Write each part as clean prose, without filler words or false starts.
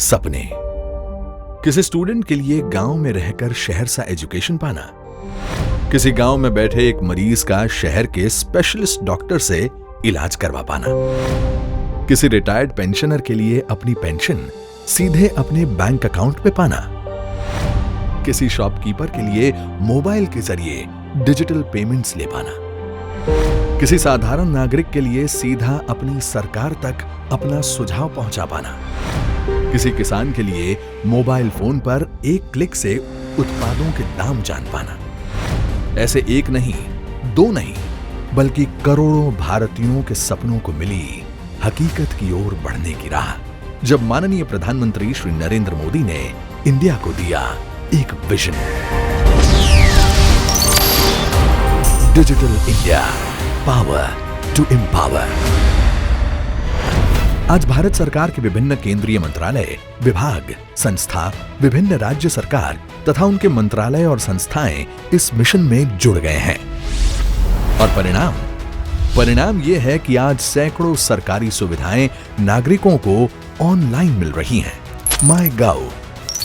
सपने। किसी स्टूडेंट के लिए गांव में रहकर शहर सा एजुकेशन पाना, किसी गांव में बैठे एक मरीज का शहर के स्पेशलिस्ट डॉक्टर से इलाज करवा पाना, किसी रिटायर्ड पेंशनर के लिए अपनी पेंशन सीधे अपने बैंक अकाउंट पे पाना, किसी शॉपकीपर के लिए मोबाइल के जरिए डिजिटल पेमेंट्स ले पाना, किसी साधारण नागरिक के लिए सीधा अपनी सरकार तक अपना सुझाव पहुंचा पाना, किसी किसान के लिए मोबाइल फोन पर एक क्लिक से उत्पादों के दाम जान पाना। ऐसे एक नहीं, दो नहीं, बल्कि करोड़ों भारतीयों के सपनों को मिली हकीकत की ओर बढ़ने की राह, जब माननीय प्रधानमंत्री श्री नरेंद्र मोदी ने इंडिया को दिया एक vision. Digital India, power to empower. आज भारत सरकार के विभिन्न केंद्रीय मंत्रालय, विभाग, संस्था, विभिन्न राज्य सरकार तथा उनके मंत्रालय और संस्थाएं इस मिशन में जुड़ गए हैं। और परिणाम यह है कि आज सैकड़ों सरकारी सुविधाएं नागरिकों को ऑनलाइन मिल रही हैं। माई गव,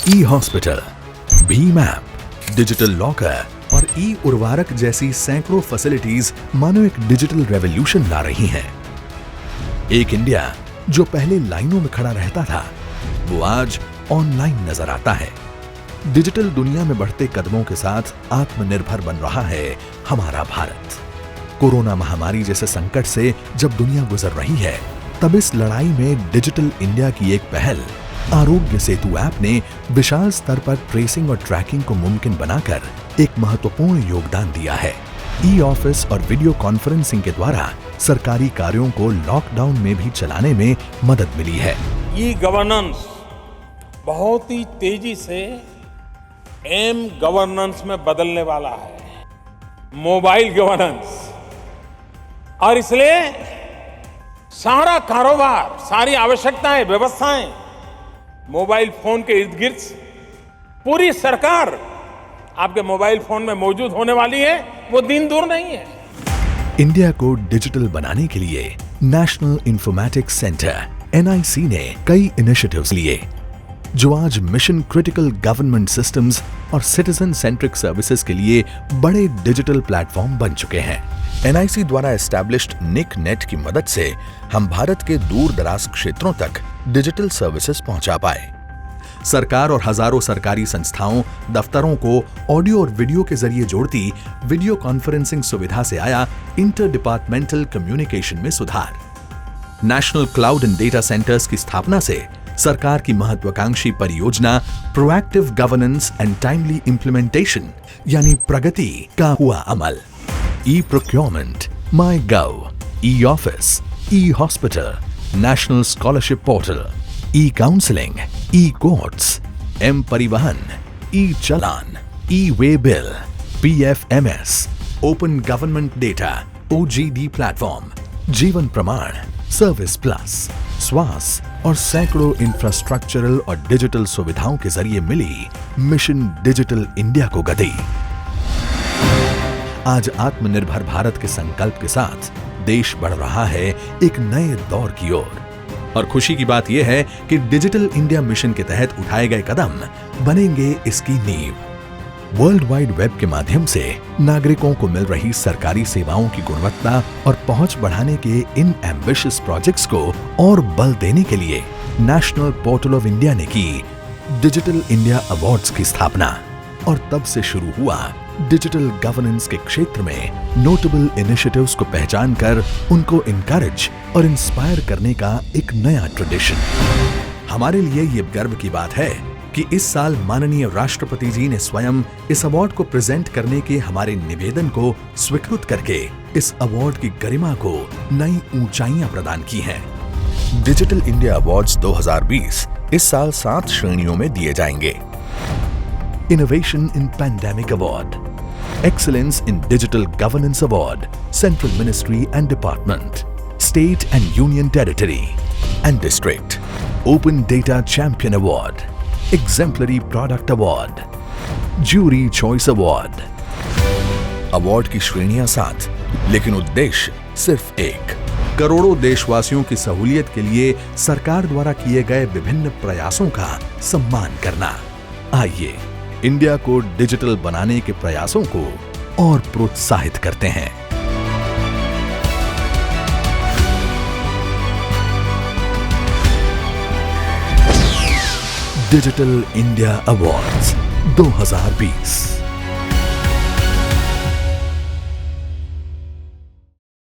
ई हॉस्पिटल, भीम ऐप, डिजिटल लॉकर और ई उर्वरक जैसी सैकड़ों फैसिलिटीज मानो एक डिजिटल रेवोल्यूशन ला रही हैं। एक इंडिया जो पहले लाइनों में खड़ा रहता था, वो आज ऑनलाइन नजर आता है। डिजिटल दुनिया में बढ़ते कदमों के साथ आत्मनिर्भर बन रहा है हमारा भारत। कोरोना महामारी जैसे संकट से जब दुनिया गुजर रही है, तब इस लड़ाई में डिजिटल इंडिया की एक पहल आरोग्य सेतु ऐप ने विशाल स्तर पर ट्रेसिंग और ट्रैकिंग को मुमकिन बनाकर एक महत्वपूर्ण योगदान दिया है। ई ऑफिस और वीडियो कॉन्फ्रेंसिंग के द्वारा सरकारी कार्यों को लॉकडाउन में भी चलाने में मदद मिली है। ई गवर्नेंस बहुत ही तेजी से एम गवर्नेंस में बदलने वाला है, मोबाइल गवर्नेंस। और इसलिए सारा कारोबार, सारी आवश्यकताएं, व्यवस्थाएं मोबाइल फोन के इर्द गिर्द, पूरी सरकार आपके मोबाइल फोन में मौजूद होने वाली है, वो दिन दूर नहीं है। इंडिया को डिजिटल बनाने के लिए नेशनल इंफॉर्मेटिक्स सेंटर NIC ने कई इनिशिएटिव्स लिए, जो आज मिशन क्रिटिकल गवर्नमेंट सिस्टम्स और सिटीजन सेंट्रिक सर्विसेज के लिए बड़े डिजिटल प्लेटफॉर्म बन चुके हैं। NIC द्वारा एस्टैब्लिश्ड निक नेट की मदद से हम भारत के दूर दराज क्षेत्रों तक डिजिटल सर्विसेज पहुंचा पाए। सरकार और हजारों सरकारी संस्थाओं, दफ्तरों को ऑडियो और वीडियो के जरिए जोड़ती वीडियो कॉन्फ्रेंसिंग सुविधा से आया इंटर डिपार्टमेंटल कम्युनिकेशन में सुधार। National cloud and data centres की स्थापना से सरकार की महत्वाकांक्षी परियोजना proactive governance and timely implementation यानी प्रगति का हुआ अमल। E procurement, my gov, e office, e hospital, national scholarship portal, e counselling, e courts, M Parivahan, e challan, e way bill, PFMS, open government data, OGD platform, Jeevan Pramaan, service plus, स्वास और सैकड़ों infrastructural और digital सुविधाओं के जरिए मिली मिशन डिजिटल इंडिया को गति। आज आत्मनिर्भर भारत के संकल्प के साथ देश बढ़ रहा है एक नए दौर की ओर। और खुशी की बात यह है कि डिजिटल इंडिया मिशन के तहत उठाए गए कदम बनेंगे इसकी नींव। वर्ल्ड वाइड वेब के माध्यम से नागरिकों को मिल रही सरकारी सेवाओं की गुणवत्ता और पहुंच बढ़ाने के इन एम्बिशियस प्रोजेक्ट्स को और बल देने के लिए नेशनल पोर्टल ऑफ इंडिया ने की डिजिटल इंडिया अवार्ड्स की स्थापना। और तब से शुरू हुआ डिजिटल गवर्नेंस के क्षेत्र में नोटेबल इनिशिएटिव्स को पहचान कर उनको इनकरेज और इंस्पायर करने का एक नया ट्रेडिशन। हमारे लिए ये गर्व की बात है कि इस साल माननीय राष्ट्रपति जी ने स्वयं इस अवार्ड को प्रेजेंट करने के हमारे निवेदन को स्वीकृत करके इस अवार्ड की गरिमा को नई ऊंचाइयां प्रदान की हैं। डिजिटल इंडिया अवार्ड्स 2020 इस साल 7 श्रेणियों में दिए जाएंगे। Innovation in pandemic award, excellence in digital governance award, central ministry and department, state and union territory and district, open data champion award, exemplary product award, jury choice award. Award की श्रेणियां 7, लेकिन उद्देश्य सिर्फ एक, करोड़ों देशवासियों की सहूलियत के लिए सरकार द्वारा किए गए विभिन्न प्रयासों का सम्मान करना। आइए इंडिया को डिजिटल बनाने के प्रयासों को और प्रोत्साहित करते हैं। Digital India awards 2020।